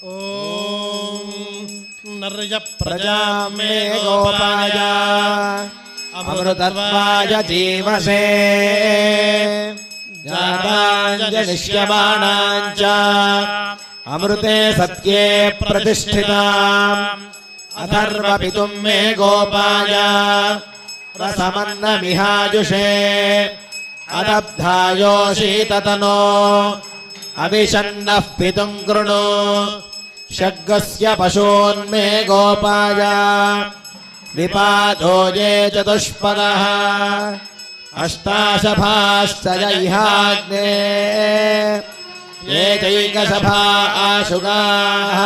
ॐ नर्य प्रजां मे गोपाय अमृतत्वाय जीवसे जाताञ्जनिष्यमाणाञ्च अमृते सत्ये प्रतिष्ठिताम् अथर्वपितुं मे गोपाय रसमन्नमिहाजुषे अदब्धायोषीततनो अविशन्नः पितुं कृणु शग्गस्य पशून्मे गोपाय विपादो ये चतुष्पदः अष्टाशभाश्च जैहाग्ने ये चैकशभा आशुगाः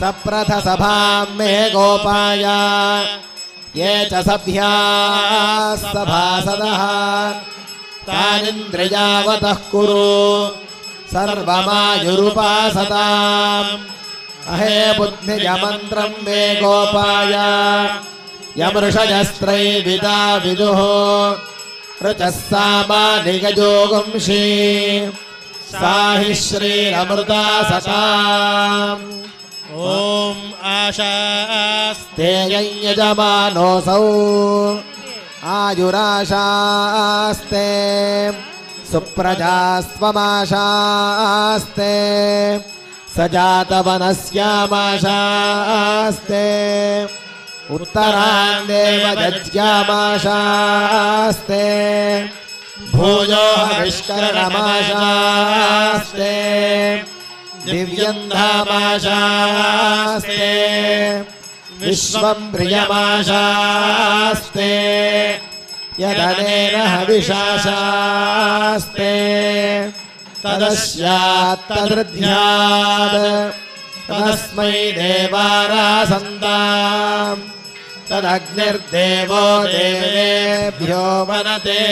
सप्रथसभां मे गोपाय ये च सभ्याः सभासदः तानिन्द्रियावतः कुरु सर्वमायुरुपासताम् अहे बुद्धिजमन्त्रं मे गोपाय यमृषजस्त्रैविदा विदुः ऋचः सामानिगजोगुंषी सा हि श्रीरमृता सताम् ॐ आशास्ते यजमानोऽसौ आयुराशास्ते सुप्रजास्त्वमाशास्ते सजातवनस्यामाशास्ते उत्तरान्देव जज्ञामाशास्ते भूयो विष्करणमाशास्ते दिव्यन्धामाशास्ते विश्वं प्रियमाशास्ते यदनेन हविषाशास्ते तदस्यात्तदृध्यात् तदस्मै देवारासन्ताम् तदग्निर्देवो देवेभ्यो वनते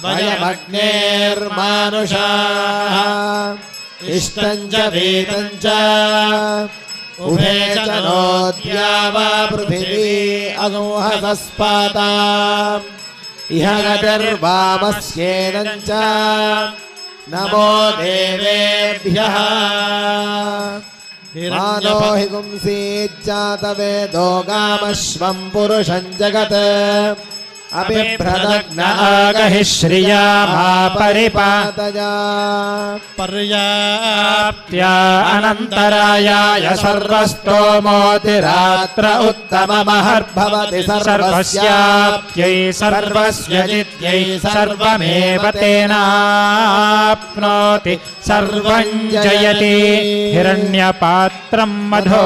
वयमग्नेर्मानुषाः इष्टं च वीतं च उभे च नोद्या वा पृथिवी अगुंहसस्पाताम् इह गतिर्वामस्येनं च नमो देवेभ्यः मानो हि गुंसीज्जातवेदो गामश्वं पुरुषं जगत् अबिभ्रदग्न आगहि श्रिया मा परिपातया पर्याप्त्या अनन्तरायाय सर्वस्तोमोतिरात्र उत्तममहर्भवति सर्वस्याप्त्यै सर्वस्य जित्यै सर्वमेव तेनाप्नोति सर्वं जयति हिरण्यपात्रं मधो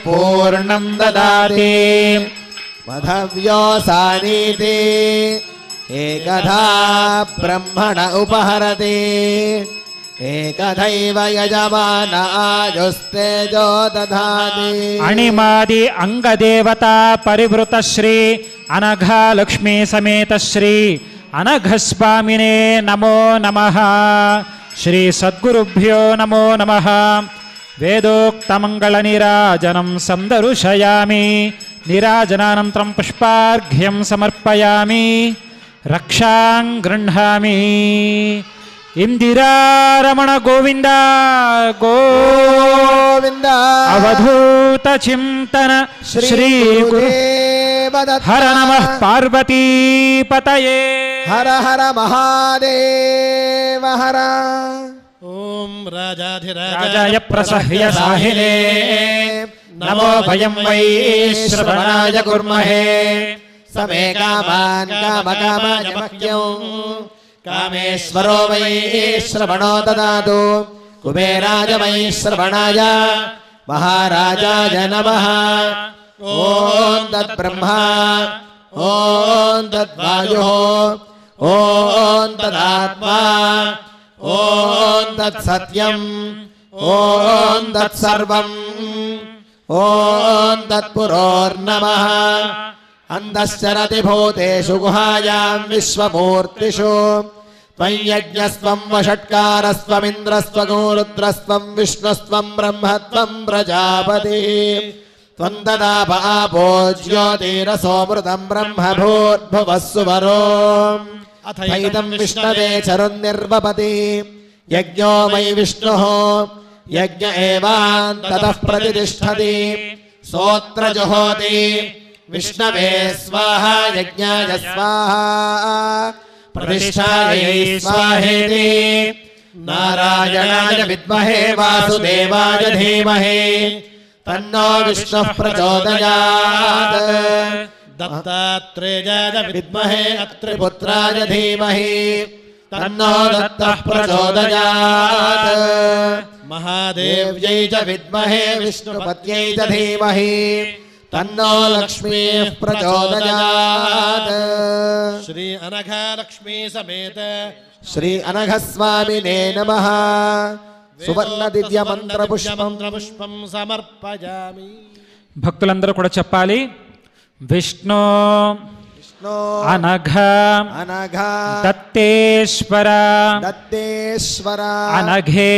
पूर्णं ददाति मधव्योऽसानीति एकधा ब्रह्मण उपहरति एकधैव यजमान आजुस्तेजो दधाति अणिमादि अंगदेवता परिवृत श्री अनघा लक्ष्मी समेत श्री अनघस्वामिने नमो नमः। श्री सद्गुरुभ्यो नमो नमः। वेदोक्तमङ्गलनीराजनं संदर्शयामि नीराजनानन्तरं पुष्पार्घ्यं समर्पयामि रक्षां गृह्णामि। इंदिरारमण गोविंद गोविंद अवधूत चिंतन श्री गुरु हर नमः पार्वती पतये हर हर महादेव हर। ओम राजाधिराजाय प्रसह्य साहिने नमो भयं वै श्रवणाय कुर्महे समे कामान् कामकामाय मह्यं कामेश्वरो वै श्रवणो ददातु कुबेराय वै श्रवणाय महाराजाय नमः। ॐ तद्ब्रह्मा ॐ तद्वायुः ॐ तदात्मा ॐ तत्सत्यम् ॐ तत्सर्वम् ॐ तत्पुरोर्नमः। अन्धश्चरति भूतेषु गुहायां विश्वमूर्तिषु त्वय्यज्ञस्त्वं वषट्कारस्त्वमिन्द्रस्त्वं रुद्रस्त्वं विष्णुस्त्वं ब्रह्मत्वं प्रजापतिः त्वं तदाप आपो ज्योतिरसोऽमृतं ब्रह्म भूर्भुवः सुवरो अथैतं विष्णवे चरुन्निर्वपति यज्ञो वै विष्णुः यज्ञ एवान्ततः प्रतिष्ठति सोऽत्र जुहोति विष्णवे स्वाहा यज्ञाय स्वाहा प्रतिष्ठायै स्वाहेति नारायणाय विद्महे वासुदेवाय धीमहि तन्नो विष्णुः प्रचोदयात् दत्तात्रेयाय विद्महे अत्रिपुत्राय धीमहि तन्नो दत्तः प्रचोदयात् महादेव्यै च विद्महे विष्णुपत्यै च धीमहि तन्नो लक्ष्मीः प्रचोदयात् श्री अनघा लक्ष्मी समेत श्री अनघस्वामिने नमः सुवर्ण दिव्य मंत्रपुष्पं समर्पयामि భక్తులందరూ కూడా చెప్పాలి విష్ణు అనఘ अनघ దత్తేశ్వర दत्तेश्वर అనఘే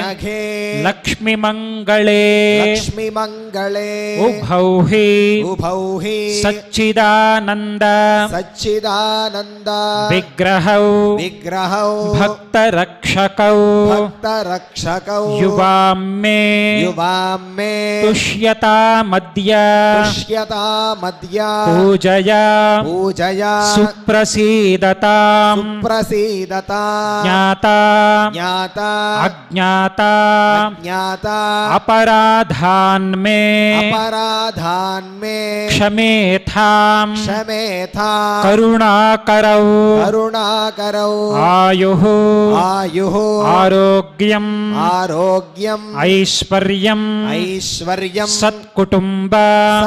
अनघे లక్ష్మి మంగళే लक्ष्मी मंगले ఉభౌహి उभौहि సచ్చిదానంద सच्चिदानंद విగ్రహౌ विग्रहौ భక్త రక్షకౌ भक्त रक्षकौ యువాం మే युवां मे తుష్యతా మధ్య पुष्यता मध्य పూజయా पूजया సుప్రసీదతాం प्रसीदता జ్ఞాతా ज्ञाता అజ్ఞాతా ज्ञाता अपराधान् मे अपराधान् मे क्षमेथां क्षमेथा करुणाकरौ करुणाकरौ आयुः आयुः आरोग्यम् आरोग्यम् ऐश्वर्यम् ऐश्वर्यम् सत्कुटुम्ब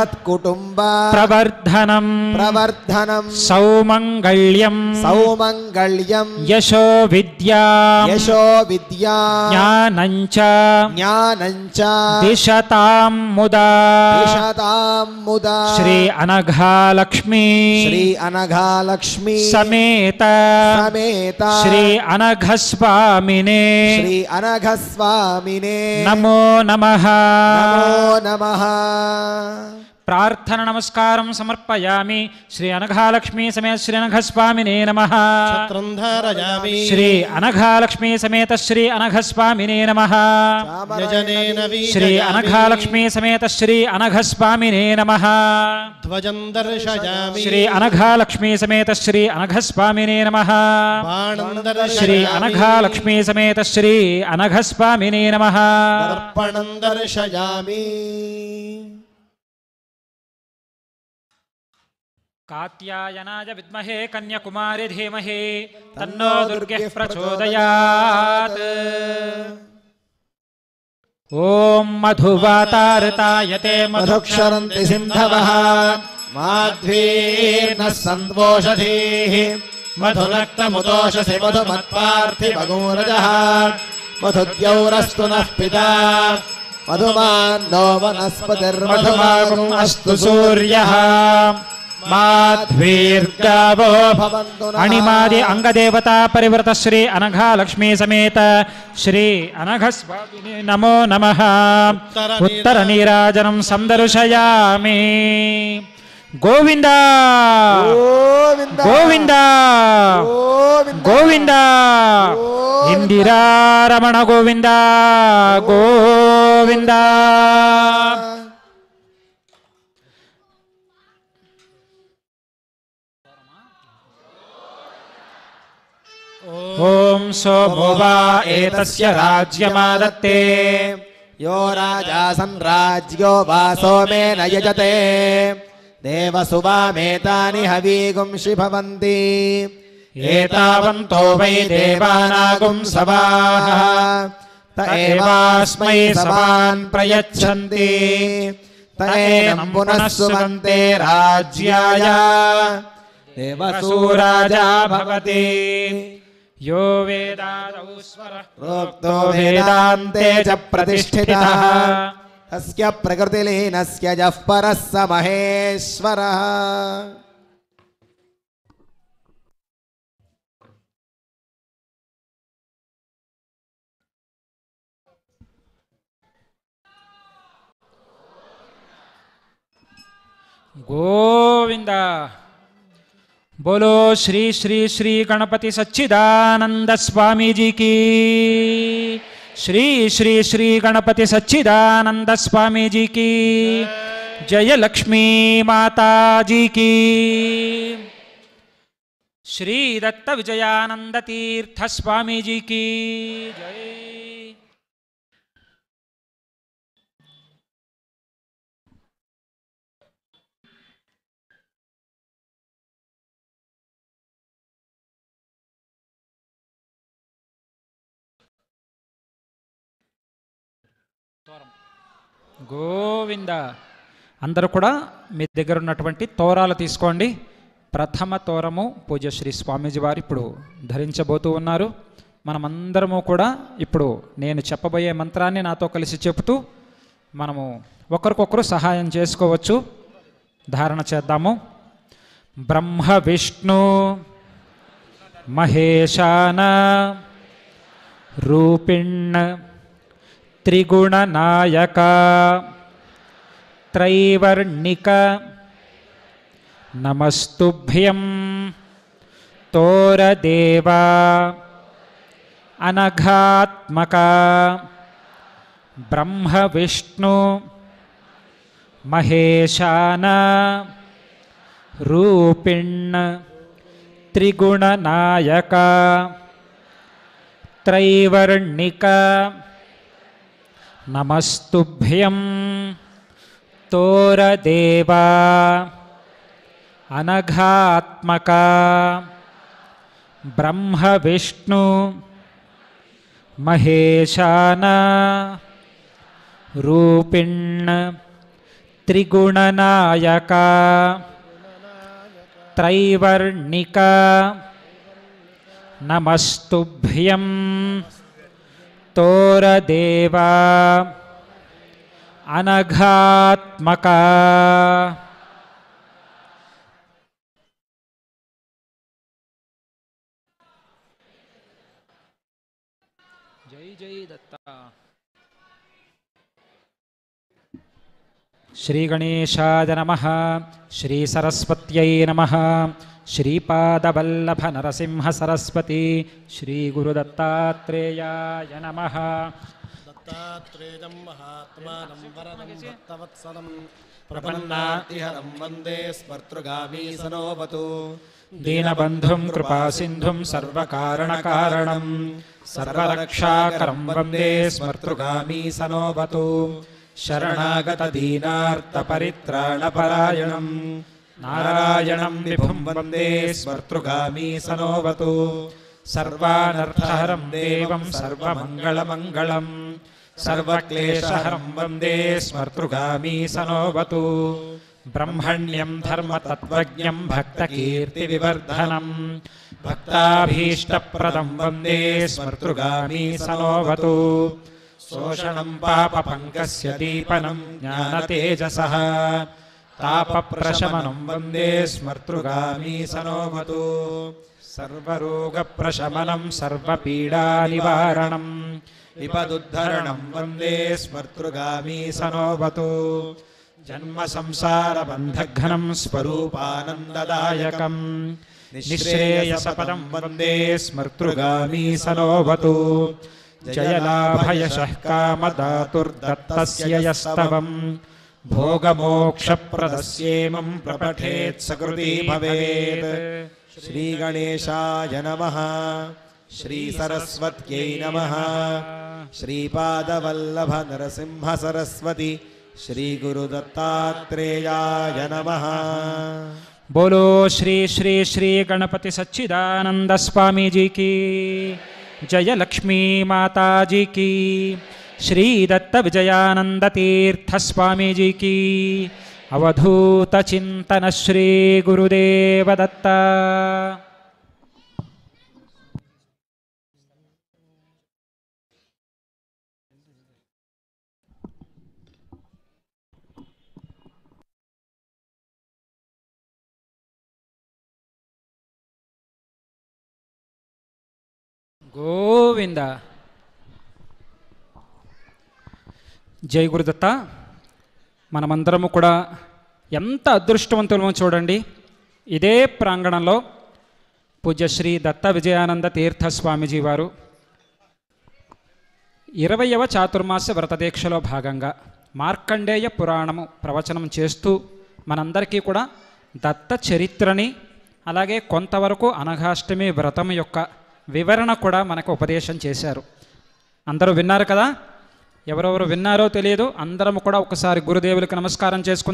सत्कुटुम्ब प्रवर्धनम् प्रवर्धनम् सौमङ्गल्यम् सौमङ्गल्यम् यशो विद्या यशो विद्या ज्ञानञ्च ज्ञानञ्च दिशतां मुदा दिशतां मुदा श्री अनघा लक्ष्मी श्री अनघा लक्ष्मी समेत समेत श्री अनघ स्वामिने श्री अनघ स्वामिने नमो नमः नमो नमः प्रार्थना नमस्कारं समर्पयामि श्री अनघालक्ष्मी समेत श्री अनघ स्वामिने नमः छत्रं धारयामि श्री अनघालक्ष्मी समेत श्री अनघ स्वामिने नमः यजनेन श्री वीजयामि अनघालक्ष्मी समेत श्री अनघ स्वामिने नमः ध्वजं दर्शयामि श्री अनघालक्ष्मी समेत श्री अनघ स्वामिने नमः बाणं श्री दर्शयामि अनघालक्ष्मी समेत श्री अनघ स्वामिने नमः दर्पणं दर्शयामि कात्यायनाय विद्महे कन्याकुमारी धीमहि तन्नो दुर्गे प्रचोदयात् ॐ मधुवातारतायते मधुक्षरन्ति सिन्धवः माध्वीर्नः सन्त्वोषधीः मधुनक्तमुदोषसि मधुमत्पार्थिवगोरजः मधुद्यौरस्तु नः पिता मधुमान्नो वनस्पतिर्मधुमागुम् अस्तु सूर्यः माध्वीर्गावो भवन्तु नः अणिमादि अंगदेवता परिवृत श्री अनघालक्ष्मी समेत श्री अनघ स्वामिने नमो नमः उत्तर नीराजनं संदर्शयामि गोविंद गोविन्द गोविंद गोविन्द गोविंद इंदिरा रमण गोविंद गोविंद ओम सोमो वा एतस्य राज्यमादत्ते यो राजा संराज्यो वा सोमेन यजते देवसुवामेतानि हवीगुंषि भवन्ति एतावन्तो वै देवानागुं सवाः त एवास्मै सवान् प्रयच्छन्ति त एनं पुनः सुमन्ते राज्याय देवसूराजा भवति यो वेदादौ स्वरः प्रोक्तो वेदान्ते च प्रतिष्ठितः तस्य प्रकृतिलीनस्य यः परः स महेश्वरः गोविंद बोलो श्री श्री श्री गणपति सच्चिदानंद स्वामी जी की श्री श्री श्री गणपति सच्चिदानंद स्वामी जी की जय। लक्ष्मी माता जी की। श्री दत्त विजयानंद तीर्थ स्वामी जी की जय। గోవింద. అందరూ కూడా మీ దగ్గర ఉన్నటువంటి తోరాలు తీసుకోండి. ప్రథమ తోరము పూజ్య శ్రీ స్వామీజీ వారు ఇప్పుడు ధరించబోతూ ఉన్నారు. మనమందరము కూడా ఇప్పుడు నేను చెప్పబోయే మంత్రాన్ని నాతో కలిసి చెబుతూ మనము ఒకరికొకరు సహాయం చేసుకోవచ్చు. ధారణ చేద్దాము. బ్రహ్మ విష్ణు మహేశాన రూపిణ్ త్రిగుణనాయక త్రైవర్ణిక నమస్తుభ్యం తోరదేవా అనఘాత్మక బ్రహ్మ విష్ణు మహేశాన రూపిణ్ త్రిగుణనాయక త్రైవర్ణిక నమస్తుభ్యం తోరదేవా అనఘాత్మక బ్రహ్మ విష్ణు మహేశాన రూపిణ్ త్రిగుణనాయక త్రైవర్ణిక నమస్తుభ్యం తోరదేవా అనఘాత్మక. జై జై దత్త. శ్రీ గణేశాయ నమః. శ్రీ సరస్వత్యై నమః. శ్రీపాదవల్లభ నరసింహ సరస్వతి. శ్రీ గురుదత్తాత్రేయాయ నమః. దత్తాత్రేయం మహాత్మానం వరదం భక్తవత్సలం ప్రపన్నార్తిహరం వందే స్మర్తృగామీ సనోవతు. దీనబంధుం కృపాసింధుం సర్వకారణకారణం సర్వరక్షాకరం వందే స్మర్తృగామీ సనోవతు. శరణాగత దీనార్త పరిత్రాణపరాయణం నారాయణం విభుం వందే స్మర్తృగామీ సనోవతు. సర్వానర్థహరం దేవం సర్వమంగళమంగళం సర్వక్లేశహరం వందే స్మర్తృగామీ సనోవతు. బ్రహ్మణ్యం ధర్మతత్వజ్ఞం భక్తకీర్తివివర్ధనం భక్తాభీష్టప్రదం వందే స్మర్తృగామీ సనోవతు. శోషణం పాపపంకస్య దీపనం జ్ఞానతేజసః తాపప్రశమనం వందే స్మర్తృగామీ సనోవతు. సర్వరోగప్రశమనం సర్వపీడానివారణం విపదుద్ధరణం వందే స్మర్తృగామీ సనోవతు. జన్మ సంసారబంధఘ్నం స్వరూపానందదాయకం నిశ్రేయసపదం వందే స్మర్తృగామీ సనోవతు. జయలాభయశః కామదాతుర్దత్తస్య యస్తవం భోగమోక్షప్రదస్యేమం ప్రపఠేత్ సకృతి భవేత్. శ్రీ గణేశాయ నమః. శ్రీ సరస్వత్యై నమః. శ్రీపాదవల్లభ నరసింహ సరస్వతి. శ్రీ గురుదత్తాత్రేయాయ నమః. बोलो श्री श्री श्री गणपति सच्चिदानंद स्वामी जी की जय। लक्ष्मी माता जी की। श्री दत्त विजयानंद तीर्थ स्वामी जी की। अवधूत चिंतन श्री गुरुदेव दत्ता। గోవింద. జై గురుదత్త. మనమందరము కూడా ఎంత అదృష్టవంతులమో చూడండి. ఇదే ప్రాంగణంలో పూజ్య శ్రీ దత్త విజయానంద తీర్థ స్వామీజీ వారు 20వ చాతుర్మాస వ్రతదీక్షలో భాగంగా మార్కండేయ పురాణము ప్రవచనం చేస్తూ మనందరికీ కూడా దత్త చరిత్రని అలాగే కొంతవరకు అనఘాష్టమి వ్రతం యొక్క వివరణ కూడా మనకు ఉపదేశం చేశారు. అందరూ విన్నారు కదా? ఎవరెవరు విన్నారో తెలియదు. అందరం కూడా ఒకసారి గురుదేవులకు నమస్కారం చేసుకుందాం.